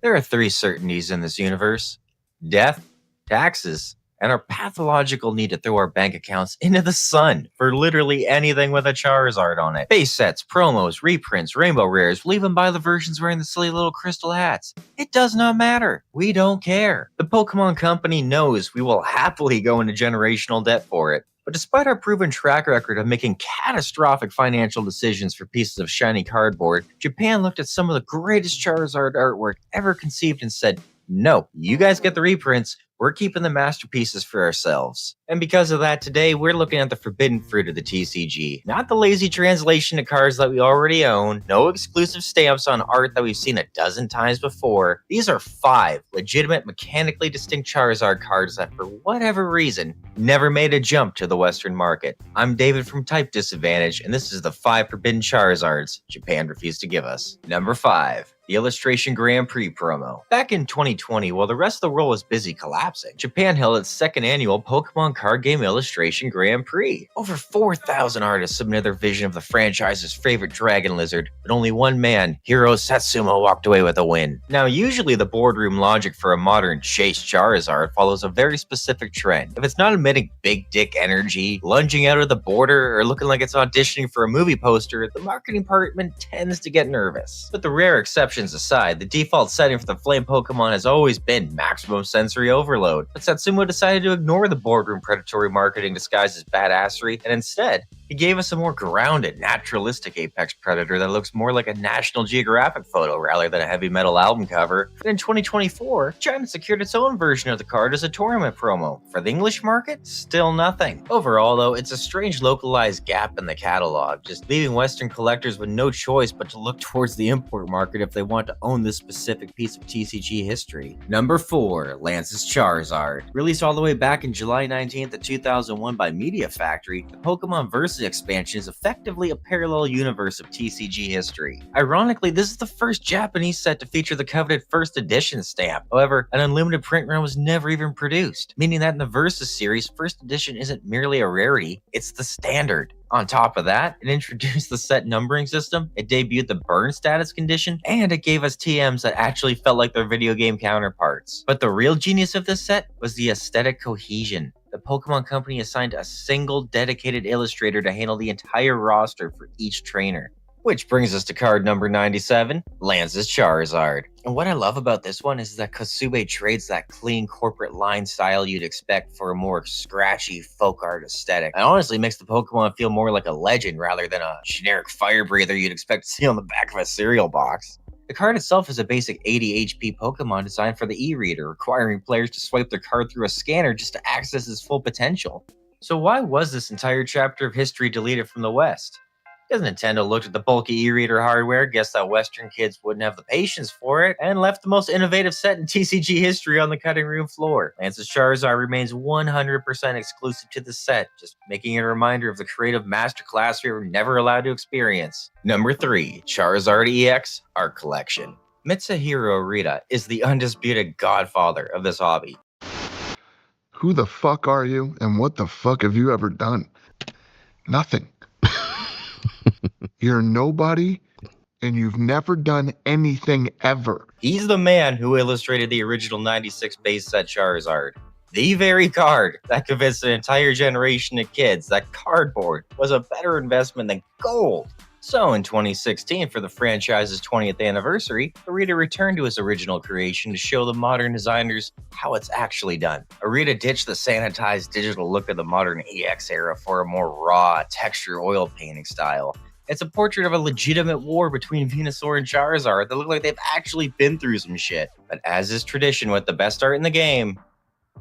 There are three certainties in this universe: death, taxes, and our pathological need to throw our bank accounts into the sun for literally anything with a Charizard on it. Base sets, promos, reprints, rainbow rares, we'll even buy the versions wearing the silly little crystal hats. It does not matter. We don't care. The Pokemon Company knows we will happily go into generational debt for it. But despite our proven track record of making catastrophic financial decisions for pieces of shiny cardboard, Japan looked at some of the greatest Charizard artwork ever conceived and said, "No, you guys get the reprints. We're keeping the masterpieces for ourselves." And because of that, today we're looking at the forbidden fruit of the TCG. Not the lazy translation to cards that we already own, no exclusive stamps on art that we've seen a dozen times before. These are 5 legitimate, mechanically distinct Charizard cards that, for whatever reason, never made a jump to the Western market. I'm David from Type Disadvantage, and this is the 5 forbidden Charizards Japan refused to give us. Number 5. The Illustration Grand Prix promo. Back in 2020, while the rest of the world was busy collapsing, Japan held its second annual Pokemon Card Game Illustration Grand Prix. Over 4,000 artists submitted their vision of the franchise's favorite dragon lizard, but only one man, Hiro Satsuma, walked away with a win. Now, usually the boardroom logic for a modern Chase Charizard follows a very specific trend. If it's not emitting big dick energy, lunging out of the border, or looking like it's auditioning for a movie poster, the marketing department tends to get nervous. But the rare exception aside, the default setting for the flame Pokemon has always been maximum sensory overload, but Satsuma decided to ignore the boardroom predatory marketing disguised as badassery, and instead, he gave us a more grounded, naturalistic Apex Predator that looks more like a National Geographic photo rather than a heavy metal album cover. But in 2024, China secured its own version of the card as a tournament promo. For the English market, still nothing. Overall though, it's a strange localized gap in the catalog, just leaving Western collectors with no choice but to look towards the import market if they want to own this specific piece of TCG history. Number 4. Lance's Charizard. Released all the way back in July 19th of 2001 by Media Factory, the Pokemon Versus expansion is effectively a parallel universe of TCG history. Ironically, this is the first Japanese set to feature the coveted first edition stamp. However, an unlimited print run was never even produced, meaning that in the Versus series, first edition isn't merely a rarity, it's the standard. On top of that, it introduced the set numbering system, it debuted the burn status condition, and it gave us TMs that actually felt like their video game counterparts. But the real genius of this set was the aesthetic cohesion. The Pokemon Company assigned a single dedicated illustrator to handle the entire roster for each trainer. Which brings us to card number 97, Lance's Charizard. And what I love about this one is that Kosube trades that clean corporate line style you'd expect for a more scratchy folk art aesthetic. It honestly makes the Pokemon feel more like a legend rather than a generic fire breather you'd expect to see on the back of a cereal box. The card itself is a basic 80 HP Pokemon designed for the e-reader, requiring players to swipe their card through a scanner just to access its full potential. So why was this entire chapter of history deleted from the West? Because Nintendo looked at the bulky e-reader hardware, guessed that Western kids wouldn't have the patience for it, and left the most innovative set in TCG history on the cutting room floor. Lance's Charizard remains 100% exclusive to the set, just making it a reminder of the creative masterclass we were never allowed to experience. Number 3. Charizard EX Art Collection. Mitsuhiro Arita is the undisputed godfather of this hobby. Who the fuck are you, and what the fuck have you ever done? Nothing. You're nobody, and you've never done anything ever. He's the man who illustrated the original 96 base set Charizard. The very card that convinced an entire generation of kids that cardboard was a better investment than gold. So in 2016, for the franchise's 20th anniversary, Arita returned to his original creation to show the modern designers how it's actually done. Arita ditched the sanitized digital look of the modern EX era for a more raw, texture oil painting style. It's a portrait of a legitimate war between Venusaur and Charizard that look like they've actually been through some shit. But as is tradition with the best art in the game,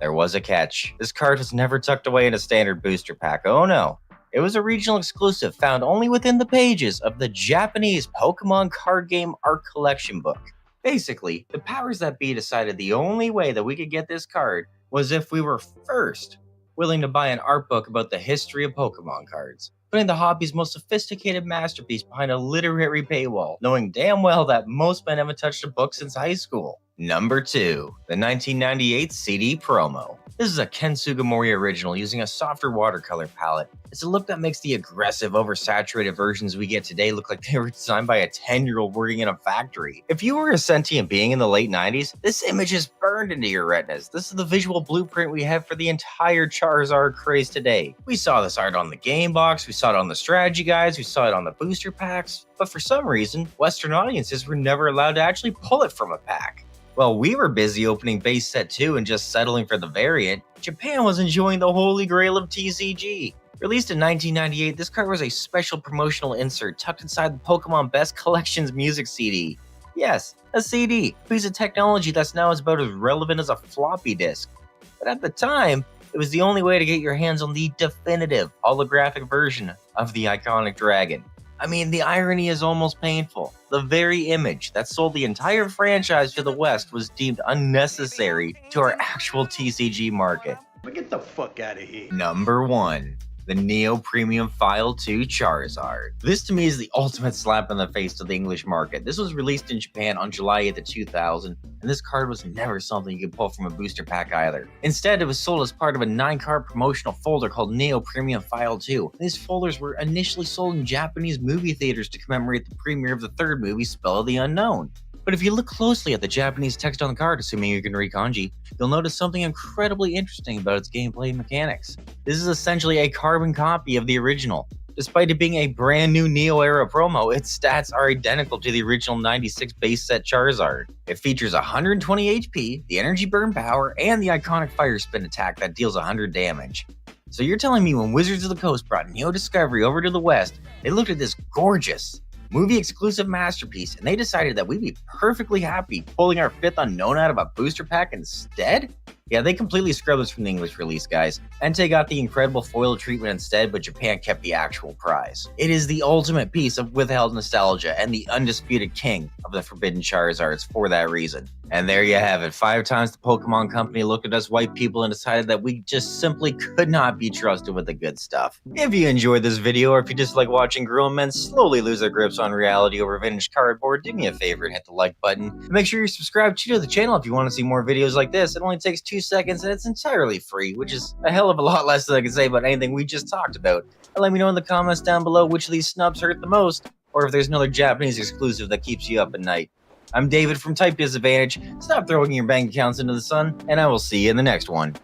there was a catch. This card was never tucked away in a standard booster pack, oh no. It was a regional exclusive found only within the pages of the Japanese Pokemon card game art collection book. Basically, the powers that be decided the only way that we could get this card was if we were first willing to buy an art book about the history of Pokemon cards, putting the hobby's most sophisticated masterpiece behind a literary paywall, knowing damn well that most men haven't touched a book since high school. Number 2. The 1998 CD promo. This is a Ken Sugimori original using a softer watercolor palette. It's a look that makes the aggressive, oversaturated versions we get today look like they were designed by a 10-year-old working in a factory. If you were a sentient being in the late 90s, this image is burned into your retinas. This is the visual blueprint we have for the entire Charizard craze today. We saw this art on the game box, we saw it on the strategy guides, we saw it on the booster packs, but for some reason, Western audiences were never allowed to actually pull it from a pack. While we were busy opening base set 2 and just settling for the variant, Japan was enjoying the holy grail of TCG. Released in 1998, this card was a special promotional insert tucked inside the Pokemon Best Collections music CD. Yes, a CD, a piece of technology that's now is about as relevant as a floppy disk. But at the time, it was the only way to get your hands on the definitive holographic version of the iconic dragon. I mean, the irony is almost painful. The very image that sold the entire franchise to the West was deemed unnecessary to our actual TCG market. But get the fuck out of here. Number 1. The Neo Premium File 2 Charizard. This to me is the ultimate slap in the face to the English market. This was released in Japan on July 8th, 2000, and this card was never something you could pull from a booster pack either. Instead, it was sold as part of a 9-card promotional folder called Neo Premium File 2. These folders were initially sold in Japanese movie theaters to commemorate the premiere of the third movie, Spell of the Unknown. But if you look closely at the Japanese text on the card, assuming you can read kanji, you'll notice something incredibly interesting about its gameplay mechanics. This is essentially a carbon copy of the original. Despite it being a brand new Neo-era promo, its stats are identical to the original 96 base set Charizard. It features 120 HP, the energy burn power, and the iconic fire spin attack that deals 100 damage. So you're telling me when Wizards of the Coast brought Neo Discovery over to the West, they looked at this gorgeous, movie-exclusive masterpiece, and they decided that we'd be perfectly happy pulling our 5th unknown out of a booster pack instead? Yeah, they completely scrubbed this from the English release, guys. Entei got the incredible foil treatment instead, but Japan kept the actual prize. It is the ultimate piece of withheld nostalgia and the undisputed king of the Forbidden Charizards for that reason. And there you have it. 5 times the Pokemon Company looked at us white people and decided that we just simply could not be trusted with the good stuff. If you enjoyed this video, or if you just like watching grown men slowly lose their grips on reality over vintage cardboard, do me a favor and hit the like button. And make sure you're subscribed to the channel if you want to see more videos like this. It only takes 2 seconds and it's entirely free, which is a hell of a lot less than I can say about anything we just talked about. And let me know in the comments down below which of these snubs hurt the most, or if there's another Japanese exclusive that keeps you up at night. I'm David from Type Disadvantage. Stop throwing your bank accounts into the sun, and I will see you in the next one.